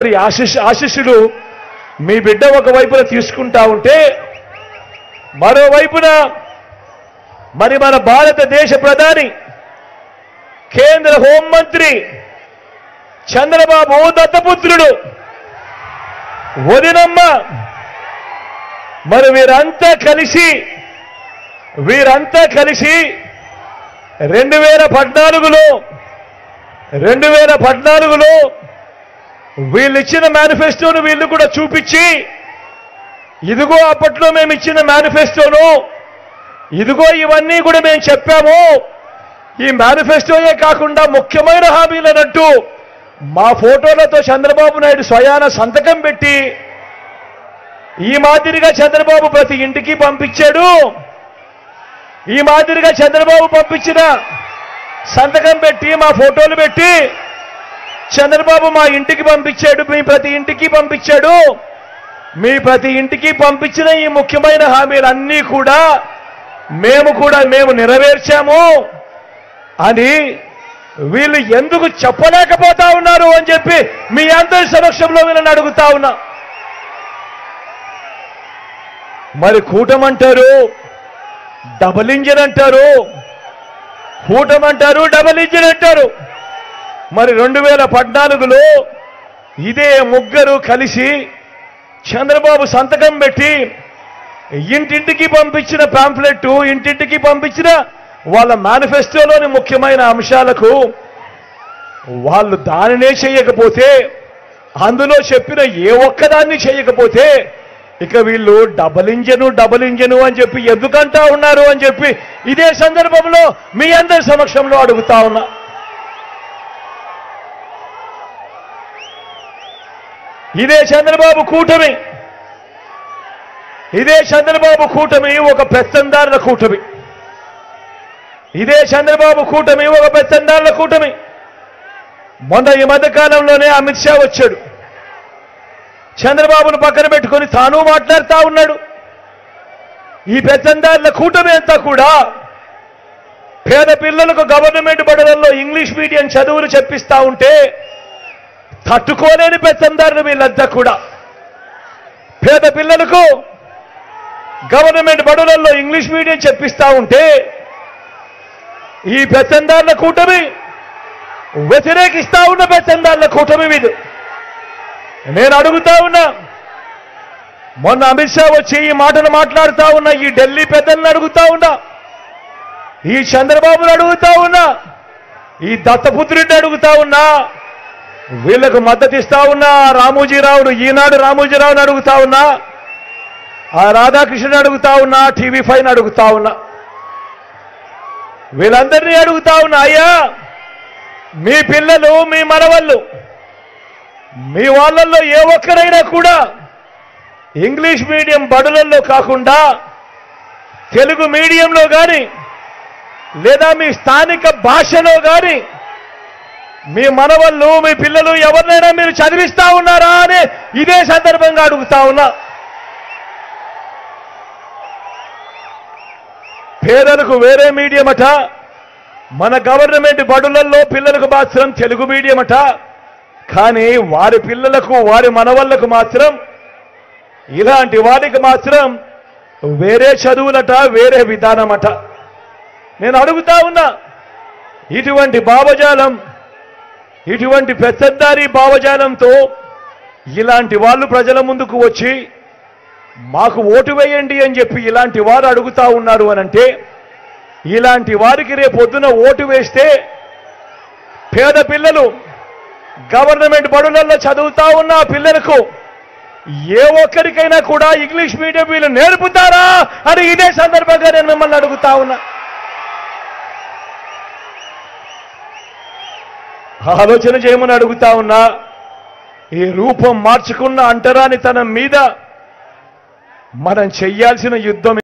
ఆశీస్సులు మీ బిడ్డ ఒకవైపున తీసుకుంటా ఉంటే మరోవైపున మరి మన భారతదేశ ప్రధాని కేంద్ర హోంమంత్రి చంద్రబాబు దత్తపుత్రుడు వదినమ్మ మరి వీరంతా కలిసి 2014లో వీళ్ళు ఇచ్చిన మేనిఫెస్టోను వీళ్ళు కూడా చూపించి ఇదిగో అప్పట్లో మేము ఇచ్చిన మేనిఫెస్టోను ఇదిగో ఇవన్నీ కూడా మేము చెప్పాము ఈ మేనిఫెస్టోయే కాకుండా ముఖ్యమైన హామీలనంటూ మా ఫోటోలతో చంద్రబాబు నాయుడు స్వయాన సంతకం పెట్టి ఈ మాదిరిగా చంద్రబాబు ప్రతి ఇంటికి పంపించాడు ఈ మాదిరిగా చంద్రబాబు పంపించిన సంతకం పెట్టి మా ఫోటోలు పెట్టి చంద్రబాబు మా ఇంటికి పంపించాడు మీ ప్రతి ఇంటికి పంపించాడు మీ ప్రతి ఇంటికి పంపించిన ఈ ముఖ్యమైన హామీలన్నీ కూడా మేము నెరవేర్చాము అని వీళ్ళు ఎందుకు చెప్పలేకపోతా ఉన్నారు అని చెప్పి మీ అందరి సమక్షంలో వీళ్ళని అడుగుతా ఉన్నా మరి కూటమంటారు డబుల్ ఇంజిన్ అంటారు కూటమంటారు డబుల్ ఇంజిన్ అంటారు మరి 2014లో ఇదే ముగ్గురు కలిసి చంద్రబాబు సంతకం పెట్టి ఇంటింటికి పంపించిన పాంఫ్లెట్ ఇంటింటికి పంపించిన వాళ్ళ మేనిఫెస్టోలోని ముఖ్యమైన అంశాలకు వాళ్ళు దానినే చేయకపోతే అందులో చెప్పిన ఏ ఒక్కదాన్ని చేయకపోతే ఇక వీళ్ళు డబుల్ ఇంజను అని చెప్పి ఎందుకంటా ఉన్నారు అని చెప్పి ఇదే సందర్భంలో మీ అందరి సమక్షంలో అడుగుతా ఉన్నా ఇదే చంద్రబాబు కూటమి ఒక పెత్తందారుల కూటమి మొన్న ఈ మధ్య కాలంలోనే అమిత్ షా వచ్చాడు చంద్రబాబును పక్కన పెట్టుకొని తాను మాట్లాడుతూ ఉన్నాడు ఈ పెత్తందారుల కూటమి అంతా కూడా పేద పిల్లలకు గవర్నమెంట్ బడులలో ఇంగ్లీష్ మీడియం చదువులు చెప్పిస్తా ఉంటే తట్టుకోలేని పెత్తందారులు వీళ్ళంతా కూడా పేద పిల్లలకు గవర్నమెంట్ బడులలో ఇంగ్లీష్ మీడియం చెప్పిస్తా ఉంటే ఈ పెత్తందారుల కూటమి వ్యతిరేకిస్తా ఉన్న పెత్తందారుల కూటమి వీళ్ళు నేను అడుగుతా ఉన్నా మొన్న అమిత్ షా వచ్చి ఈ మాటలు మాట్లాడుతా ఉన్నా ఈ ఢిల్లీ పెద్దలను అడుగుతా ఉన్నా ఈ చంద్రబాబును అడుగుతా ఉన్నా ఈ దత్తపుత్రుడిని అడుగుతా ఉన్నా వీళ్లకు మద్దతు ఇస్తా ఉన్నా రామోజీరావును ఈనాడు రామోజీరావుని అడుగుతా ఉన్నా ఆ రాధాకృష్ణని అడుగుతా ఉన్నా TV5 అడుగుతా ఉన్నా వీళ్ళందరినీ అడుగుతా ఉన్నా అయ్యా మీ పిల్లలు మీ మనవళ్ళు మీ వాళ్ళల్లో ఏ ఒక్కరైనా కూడా ఇంగ్లీష్ మీడియం బడులలో కాకుండా తెలుగు మీడియంలో కానీ లేదా మీ స్థానిక భాషలో కానీ మీ మనవళ్ళు మీ పిల్లలు ఎవరినైనా మీరు చదివిస్తా ఉన్నారా అని ఇదే సందర్భంగా అడుగుతా ఉన్నా పేదలకు వేరే మీడియం అట మన గవర్నమెంట్ బడులలో పిల్లలకు మాత్రం తెలుగు మీడియం అట కానీ వారి పిల్లలకు వారి మనవళ్లకు మాత్రం ఇలాంటి వారికి మాత్రం వేరే చదువులట వేరే విధానమట నేను అడుగుతా ఉన్నా ఇటువంటి భావజాలం ఇటువంటి పెద్దదారి భావజాలంతో ఇలాంటి వాళ్ళు ప్రజల ముందుకు వచ్చి మాకు ఓటు వేయండి అని చెప్పి ఇలాంటి వారు అడుగుతా ఉన్నారు అనంటే ఇలాంటి వారికి రేపొద్దున ఓటు వేస్తే పేద పిల్లలు గవర్నమెంట్ బడులలో చదువుతా ఉన్న పిల్లలకు ఏ ఒక్కరికైనా కూడా ఇంగ్లీష్ మీడియం వీళ్ళు నేర్పుతారా అని ఇదే సందర్భంగా నేను మిమ్మల్ని అడుగుతా ఉన్నా ఆలోచన చేయమని అడుగుతా ఉన్నా ఈ రూపం మార్చుకున్న అంటరానితనం మీద మనం చెయ్యాల్సిన యుద్ధం